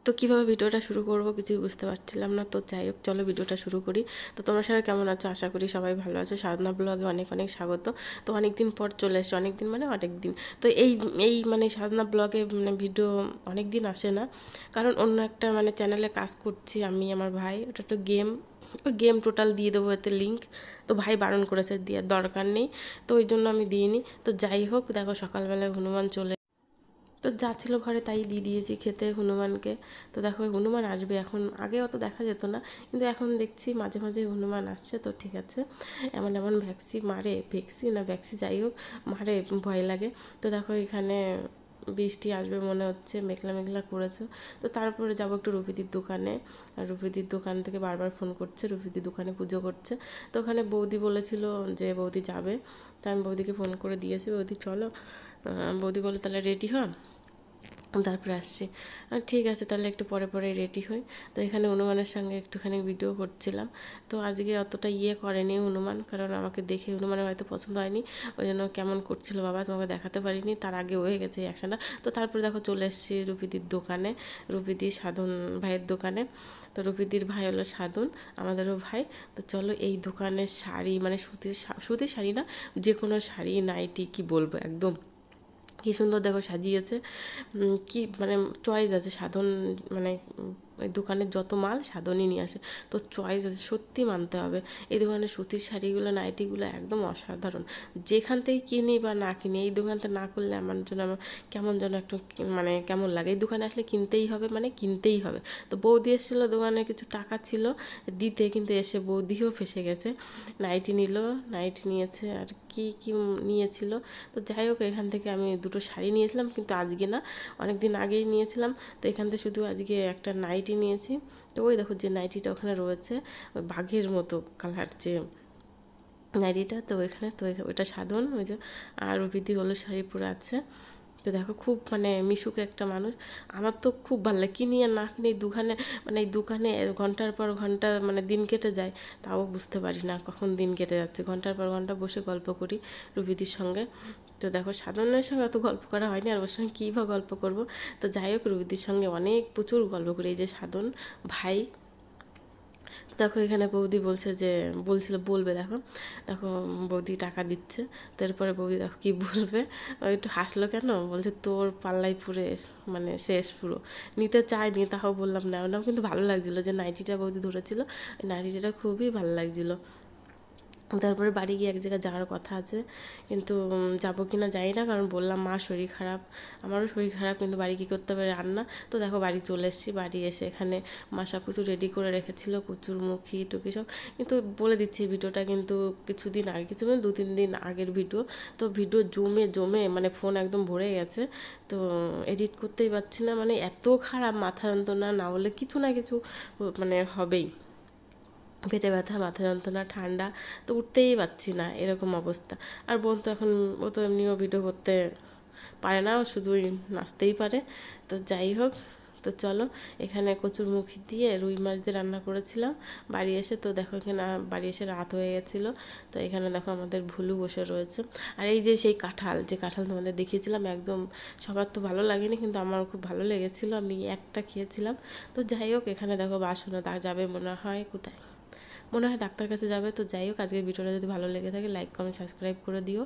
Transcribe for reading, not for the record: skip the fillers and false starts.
তো কীভাবে ভিডিওটা শুরু করব কিছুই বুঝতে পারছিলাম না। তো যাই হোক চলো ভিডিওটা শুরু করি। তো তোমরা সবাই কেমন আছো? আশা করি সবাই ভালো আছো। সাধনা ব্লগে অনেক অনেক স্বাগত। তো অনেক দিন পর চলে এসেছি, অনেক দিন মানে অনেক দিন। তো এই এই মানে সাধনা ব্লগে মানে ভিডিও অনেক দিন আসে না, কারণ অন্য একটা মানে চ্যানেলে কাজ করছি আমি, আমার ভাই। ওটা একটা গেম, ওই গেম টোটাল দিয়ে দেবো এতে লিঙ্ক। তো ভাই বারণ করেছে, দেওয়ার দরকার নেই, তো ওই জন্য আমি দিইনি। তো যাই হোক দেখো সকালবেলায় হনুমান চলে, তো যা ছিল ঘরে তাই দিয়ে দিয়েছি খেতে হনুমানকে। তো দেখো হনুমান আসবে এখন, আগে অত দেখা যেত না, কিন্তু এখন দেখছি মাঝে মাঝে হনুমান আসছে। তো ঠিক আছে, এমন এমন ভ্যাক্সি মারে, ভ্যাক্সি যাই হোক মারে, ভয় লাগে। তো দেখো এখানে বৃষ্টি আসবে মনে হচ্ছে, মেঘলা মেঘলা করেছে। তো তারপরে যাবো একটু রুপিদির দোকানে। আর রুপিদির দোকান থেকে বারবার ফোন করছে, রুপিদির দোকানে পুজো করছে। তো ওখানে বৌদি বলেছিল যে বৌদি যাবে, তো আমি বৌদিকে ফোন করে দিয়েছি, বৌদি চলো। বৌদি বলে তাহলে রেডি হ, তারপরে আসছি। ঠিক আছে তাহলে একটু পরে পরে রেডি হই। তো এখানে হনুমানের সঙ্গে একটুখানি ভিডিও করছিলাম। তো আজকে অতটা করেনি হনুমান, কারণ আমাকে দেখে হনুমানের হয়তো পছন্দ হয়নি, ওই জন্য কেমন করছিল বাবা তোমাকে দেখাতে পারিনি, তার আগে হয়ে গেছে এই অ্যাকশনটা। তো তারপরে দেখো চলে এসেছি রুপিদির দোকানে, রুপিদির সাধন ভাইয়ের দোকানে। তো রুপিদির ভাই হলো সাধন, আমাদেরও ভাই। তো চলো এই দোকানের শাড়ি মানে সুতির শাড়ি না, যে কোনো শাড়ি নাইটি কি বলবো, একদম কী সুন্দর দেখো সাজিয়েছে। কি মানে চয়েস আছে সাধন, মানে ওই দোকানের যত মাল সাধনই নিয়ে আসে। তো চয়েস আছে, সত্যি মানতে হবে। এই দোকানের সুতির শাড়িগুলো নাইটিগুলো একদম অসাধারণ। যেখান থেকে কিনি বা না কিনি, এই দোকানতে না করলে আমার জন্য আমার কেমন যেন একটু মানে কেমন লাগে। এই দোকানে আসলে কিনতেই হবে, মানে কিনতেই হবে। তো বৌদি এসেছিলো, দোকানে কিছু টাকা ছিল দিতে, কিন্তু এসে বৌদিও ফেসে গেছে। নাইটি নিল, নাইটি নিয়েছে, আর কি কি নিয়েছিল। তো যাই হোক এখান থেকে আমি দুটো শাড়ি নিয়েছিলাম, কিন্তু আজকে না, অনেক দিন আগেই নিয়েছিলাম। তো এখান থেকে শুধু আজকে একটা নাইটি নিয়েছি। তো ওই দেখো যে নাইটিটা ওখানে রয়েছে, ওই বাঘের মতো কালার যে নাইটিটা, তো ওইখানে তো ওইটা সাধন, ওই যে আর রুবিদি হলো শাড়ি পরে আছে। তো দেখো খুব মানে মিশুক একটা মানুষ, আমার তো খুব ভালো লাগে। কিনি আর না কিনি এই দোকানে, মানে এই দোকানে ঘন্টার পর ঘন্টা মানে দিন কেটে যায়, তাও বুঝতে পারি না কখন দিন কেটে যাচ্ছে। ঘন্টার পর ঘন্টা বসে গল্প করি রুবিদির সঙ্গে। তো দেখো সাধনের সঙ্গে অত গল্প করা হয়নি, আর ওর সঙ্গে কী বা গল্প করবো। তো যাই হোক রুবিদির সঙ্গে অনেক প্রচুর গল্প করি, এই যে সাধন ভাই। দেখো এখানে বৌদি বলছে যে বলবে, দেখো দেখো বৌদি টাকা দিচ্ছে। তারপরে বৌদি দেখো কী বলবে, ও একটু হাসলো কেন, বলছে তোর পাল্লাই পুরে মানে শেষ পুরো। নিতে চাইনি, তাও বললাম না, ওনার কিন্তু ভালো লাগছিলো যে নাইটিটা বৌদি ধরেছিল, ওই নাইটিটা খুবই ভালো লাগছিলো। তারপরে বাড়ি গিয়ে এক জায়গায় যাওয়ার কথা আছে, কিন্তু যাবো কি না জানি না, কারণ বললাম মা শরীর খারাপ, আমারও শরীর খারাপ, কিন্তু বাড়ি কী করতে হবে রান্না। তো দেখো বাড়ি চলে এসেছি, বাড়ি এসে এখানে মা সব কিছু রেডি করে রেখেছিলো, কচুরমুখী টুকি সব। কিন্তু বলে দিচ্ছি ভিডিওটা কিন্তু কিছুদিন আগে, কিছু মানে 2-3 দিন আগের ভিডিও। তো ভিডিও জমে জমে মানে ফোন একদম ভরে গেছে। তো এডিট করতেই পারছি না, মানে এত খারাপ মাথা যন্ত্রণা, না হলে কিছু না কিছু মানে হবেই। পেটে ব্যথা, মাথা যন্ত্রণা, ঠান্ডা, তো উঠতেই পারছি না, এরকম অবস্থা। আর বোন তো এখন, ও তো এমনিও ভিডিও করতে পারে না, ও শুধুই নাচতেই পারে। তো যাই হোক, তো চলো এখানে কচুরমুখী দিয়ে রুই মাছ দিয়ে রান্না করেছিলাম বাড়ি এসে। তো দেখো এখানে বাড়ি এসে রাত হয়ে গেছিলো। তো এখানে দেখো আমাদের ভুলু বসে রয়েছে। আর এই যে সেই কাঁঠাল, যে কাঁঠাল তোমাদের দেখিয়েছিলাম, একদম সবার তো ভালো লাগেনি, কিন্তু আমার খুব ভালো লেগেছিলো, আমি একটা খেয়েছিলাম। তো যাই হোক এখানে দেখো বাসনও যাবে মনে হয়, কোথায় মনে হয় ডাক্তার কাছে যাবে। তো যাই হোক আজকের ভিডিওটা যদি ভালো লেগে থাকে লাইক কমেন্ট সাবস্ক্রাইব করে দিও।